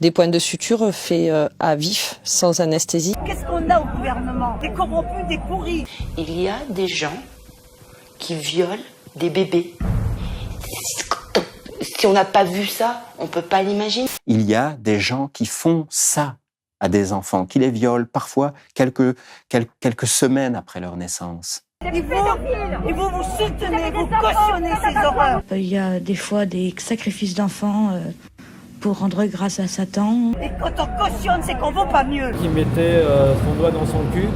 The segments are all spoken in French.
Des points de suture faits à vif, sans anesthésie. Qu'est-ce qu'on a au gouvernement? Des corrompus, des pourris. Il y a des gens qui violent des bébés. Si on n'a pas vu ça, on ne peut pas l'imaginer. Il y a des gens qui font ça à des enfants, qui les violent parfois quelques semaines après leur naissance. Et vous soutenez, vous cautionnez ces horreurs. Il y a des fois des sacrifices d'enfants pour rendre grâce à Satan. Et quand on cautionne, c'est qu'on vaut pas mieux. Qui mettait son doigt dans son cul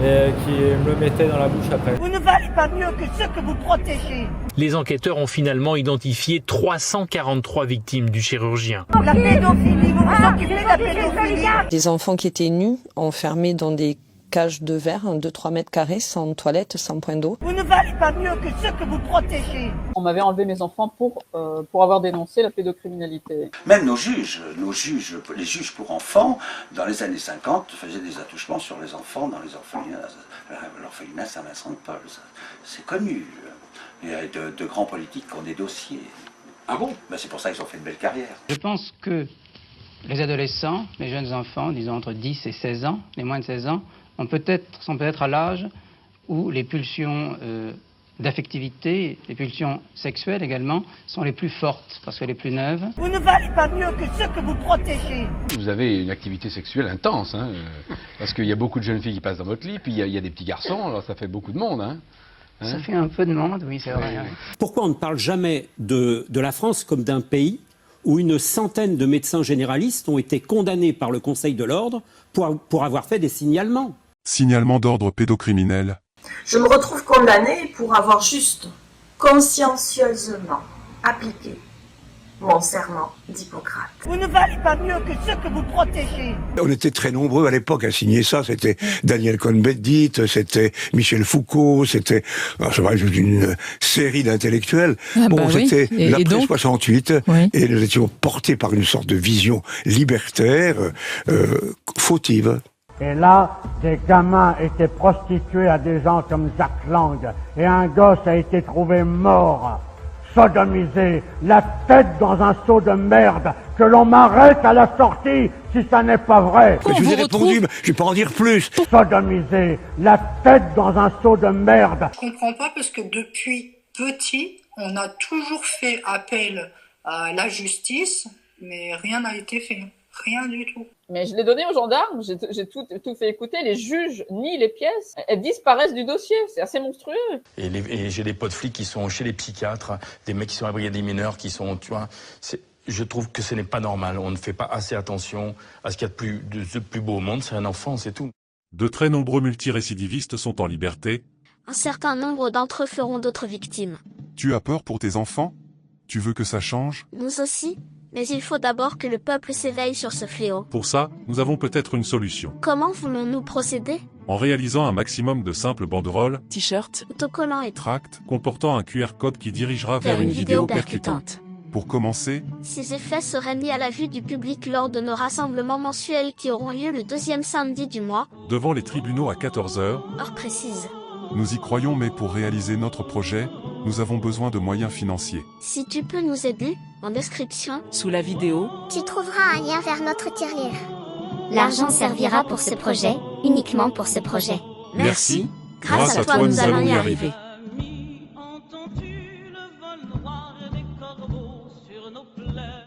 et qui me le mettait dans la bouche après. Vous ne valez pas mieux que ceux que vous protégez. Les enquêteurs ont finalement identifié 343 victimes du chirurgien. La pédophilie, vous vous occupez de la pédophilie. Des enfants qui étaient nus, enfermés dans des cages de verre de 3 mètres carrés, sans toilette, sans point d'eau. Vous ne valez pas mieux que ceux que vous protégez. On m'avait enlevé mes enfants pour avoir dénoncé la pédocriminalité. Même les juges pour enfants, dans les années 50, faisaient des attouchements sur les enfants dans les orphelinats. L'orphelinat Saint-Vincent-de-Paul, c'est connu. Il y a de grands politiques qui ont des dossiers. Ah bon? C'est pour ça qu'ils ont fait une belle carrière. Je pense que les adolescents, les jeunes enfants, disons entre 10 et 16 ans, les moins de 16 ans, sont peut-être à l'âge où les pulsions d'affectivité, les pulsions sexuelles également, sont les plus fortes, parce que les plus neuves. Vous ne valez pas mieux que ceux que vous protégez. Vous avez une activité sexuelle intense, parce qu'il y a beaucoup de jeunes filles qui passent dans votre lit, puis il y a des petits garçons, alors ça fait beaucoup de monde. Ça fait un peu de monde, oui, c'est vrai. Oui. Pourquoi on ne parle jamais de la France comme d'un pays où une centaine de médecins généralistes ont été condamnés par le Conseil de l'Ordre pour avoir fait des signalements? Signalement d'ordre pédocriminel. Je me retrouve condamnée pour avoir juste consciencieusement appliqué mon serment d'Hippocrate. Vous ne valez pas mieux que ceux que vous protégez. On était très nombreux à l'époque à signer ça. C'était Daniel Cohn-Bendit, c'était Michel Foucault, c'était une série d'intellectuels. C'était l'après 68 et nous étions portés par une sorte de vision libertaire, fautive. Et là, des gamins étaient prostitués à des gens comme Jacques Lang. Et un gosse a été trouvé mort, sodomisé, la tête dans un seau de merde, que l'on m'arrête à la sortie si ça n'est pas vrai. Je vous ai répondu, mais je vais pas en dire plus. Sodomisé, la tête dans un seau de merde. Je comprends pas parce que depuis petit, on a toujours fait appel à la justice, mais rien n'a été fait. Rien du tout. Mais je l'ai donné aux gendarmes, j'ai tout fait écouter, les juges nient les pièces, elles disparaissent du dossier, c'est assez monstrueux. Et j'ai des potes flics qui sont chez les psychiatres, des mecs qui sont à la brigade des mineurs, qui sont, tu vois, je trouve que ce n'est pas normal, on ne fait pas assez attention à ce qu'il y a de plus beau au monde, c'est un enfant, c'est tout. De très nombreux multirécidivistes sont en liberté. Un certain nombre d'entre eux feront d'autres victimes. Tu as peur pour tes enfants? Tu veux que ça change? Nous aussi. Mais il faut d'abord que le peuple s'éveille sur ce fléau. Pour ça, nous avons peut-être une solution. Comment voulons-nous procéder? En réalisant un maximum de simples banderoles, t-shirts, autocollants et tracts comportant un QR code qui dirigera vers une vidéo percutante. Pour commencer, ces effets seraient mis à la vue du public lors de nos rassemblements mensuels qui auront lieu le 2e samedi du mois, devant les tribunaux à 14h, heure précise. Nous y croyons, mais pour réaliser notre projet, nous avons besoin de moyens financiers. Si tu peux nous aider, en description, sous la vidéo, tu trouveras un lien vers notre tirelire. L'argent servira pour ce projet, uniquement pour ce projet. Merci. Grâce à toi, nous allons y arriver.